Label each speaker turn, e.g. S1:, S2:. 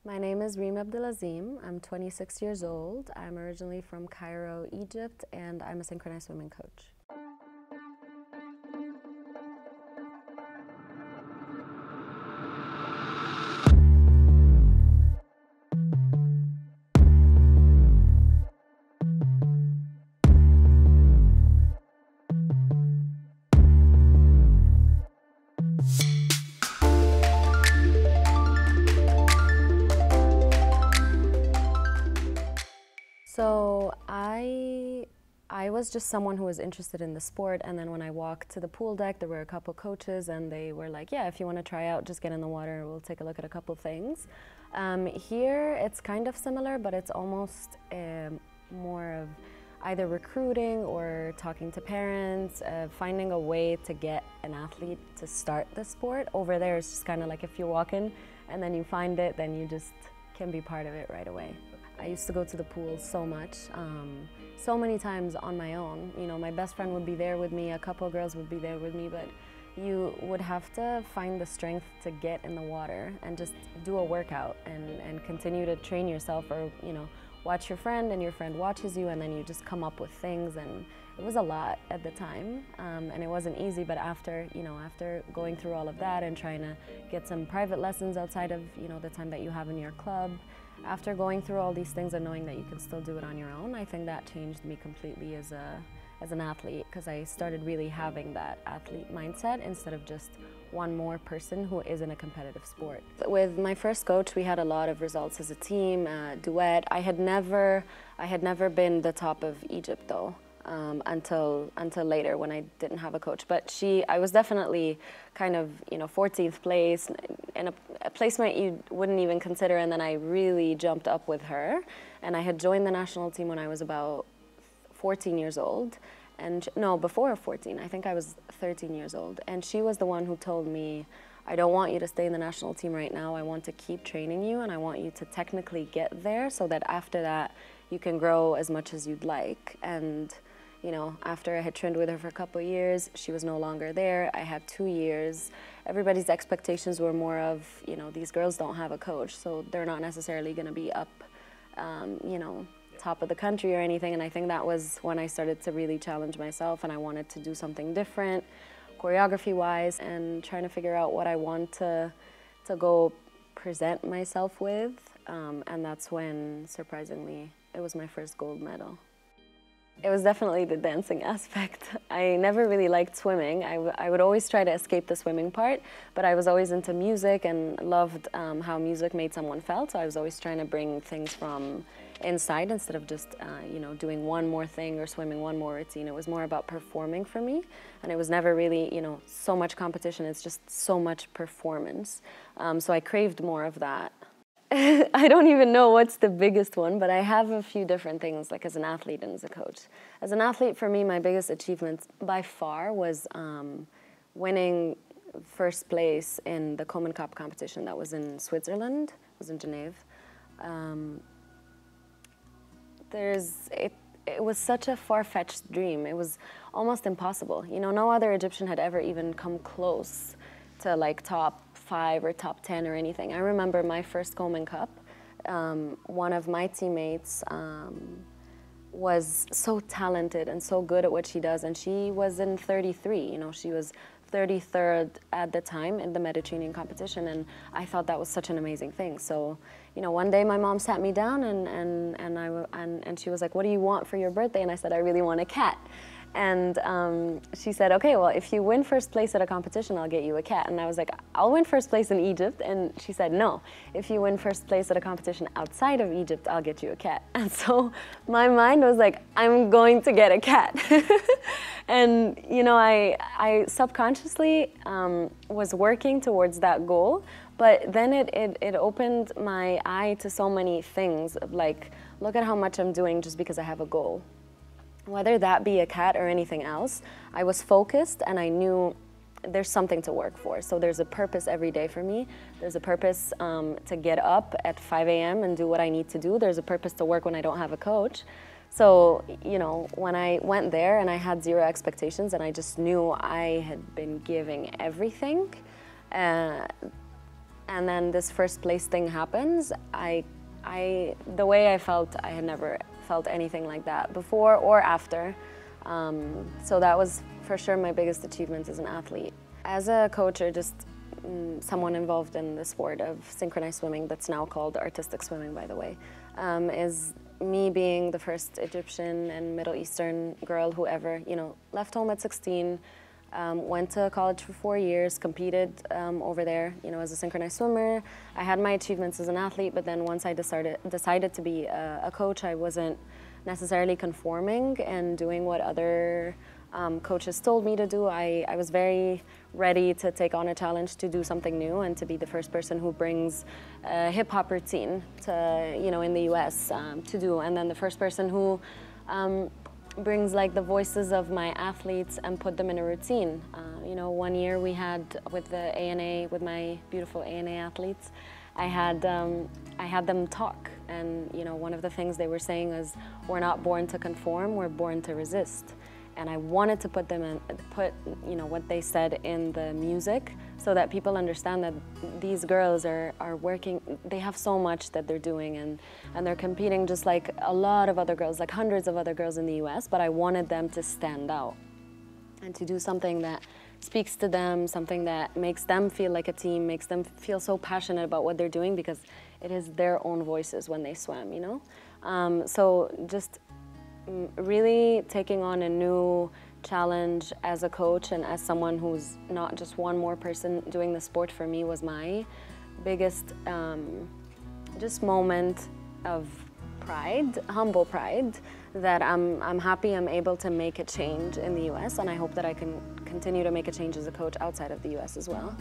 S1: My name is Reem Abdalazem. I'm 26 years old. I'm originally from Cairo, Egypt, and I'm a synchronized swimming coach. So I was just someone who was interested in the sport, and then when I walked to the pool deck, there were a couple coaches, and they were like, yeah, if you want to try out, just get in the water, we'll take a look at a couple things. Here, it's kind of similar, but it's almost more of either recruiting or talking to parents, finding a way to get an athlete to start the sport. Over there, it's just kind of like if you walk in and then you find it, then you just can be part of it right away. I used to go to the pool so much, so many times on my own. You know, my best friend would be there with me, a couple of girls would be there with me, but you would have to find the strength to get in the water and just do a workout and continue to train yourself, or, you know, watch your friend and your friend watches you, and then you just come up with things. And it was a lot at the time, and it wasn't easy, but after going through all of that and trying to get some private lessons outside of, you know, the time that you have in your club, after going through all these things and knowing that you can still do it on your own, I think that changed me completely as an athlete, because I started really having that athlete mindset instead of just one more person who is in a competitive sport. With my first coach, we had a lot of results as a team, duet. I had never been the top of Egypt though, until later when I didn't have a coach. But I was definitely kind of, you know, 14th place, in a placement you wouldn't even consider, and then I really jumped up with her. And I had joined the national team when I was about 14 years old. And no, before 14, I think I was 13 years old. And she was the one who told me, I don't want you to stay in the national team right now. I want to keep training you, and I want you to technically get there so that after that you can grow as much as you'd like. And, you know, after I had trained with her for a couple of years, she was no longer there. I had 2 years. Everybody's expectations were more of, you know, these girls don't have a coach, so they're not necessarily going to be up, you know, top of the country or anything. And I think that was when I started to really challenge myself, and I wanted to do something different, choreography-wise, and trying to figure out what I want to go present myself with. And that's when, surprisingly, it was my first gold medal. It was definitely the dancing aspect. I never really liked swimming. I would always try to escape the swimming part, but I was always into music and loved how music made someone felt, so I was always trying to bring things from inside instead of just, you know, doing one more thing or swimming one more routine. It was more about performing for me, and it was never really, you know, so much competition. It's just so much performance. So I craved more of that. I don't even know what's the biggest one, but I have a few different things, like as an athlete and as a coach. As an athlete, for me, my biggest achievement by far was winning first place in the Common Cup competition that was in Switzerland. It was in Geneva. It was such a far-fetched dream. It was almost impossible. You know, no other Egyptian had ever even come close to like top 5 or top 10 or anything. I remember my first Coleman Cup, one of my teammates was so talented and so good at what she does, and she was in 33, you know, she was 33rd at the time in the Mediterranean competition, and I thought that was such an amazing thing. So, you know, one day my mom sat me down and she was like, what do you want for your birthday? And I said, I really want a cat. And she said, okay, well, if you win first place at a competition, I'll get you a cat. And I was like, I'll win first place in Egypt. And she said, no, if you win first place at a competition outside of Egypt, I'll get you a cat. And so my mind was like, I'm going to get a cat. And, you know, I subconsciously was working towards that goal. But then it opened my eye to so many things, like, look at how much I'm doing just because I have a goal. Whether that be a cat or anything else, I was focused and I knew there's something to work for. So there's a purpose every day for me. There's a purpose to get up at 5 a.m. and do what I need to do. There's a purpose to work when I don't have a coach. So, you know, when I went there and I had zero expectations and I just knew I had been giving everything, and then this first place thing happens, the way I felt, I had never felt anything like that before or after. So that was for sure my biggest achievement as an athlete. As a coach, or just someone involved in the sport of synchronized swimming, that's now called artistic swimming, by the way, is me being the first Egyptian and Middle Eastern girl who ever, left home at 16, went to college for 4 years, competed over there, as a synchronized swimmer. I had my achievements as an athlete, but then once I decided to be a coach, I wasn't necessarily conforming and doing what other coaches told me to do. I was very ready to take on a challenge to do something new and to be the first person who brings a hip-hop routine to, in the US to do, and then the first person who brings like the voices of my athletes and put them in a routine. 1 year we had with the ANA, with my beautiful ANA athletes, I had them talk, and one of the things they were saying is, we're not born to conform, we're born to resist. And I wanted to put what they said in the music, so that people understand that these girls are working, they have so much that they're doing, and they're competing just like a lot of other girls, like hundreds of other girls in the US, but I wanted them to stand out and to do something that speaks to them, something that makes them feel like a team, makes them feel so passionate about what they're doing, because it is their own voices when they swim, So just really taking on a new challenge as a coach and as someone who's not just one more person doing the sport, for me was my biggest just moment of pride, humble pride, that I'm happy I'm able to make a change in the US, and I hope that I can continue to make a change as a coach outside of the US as well.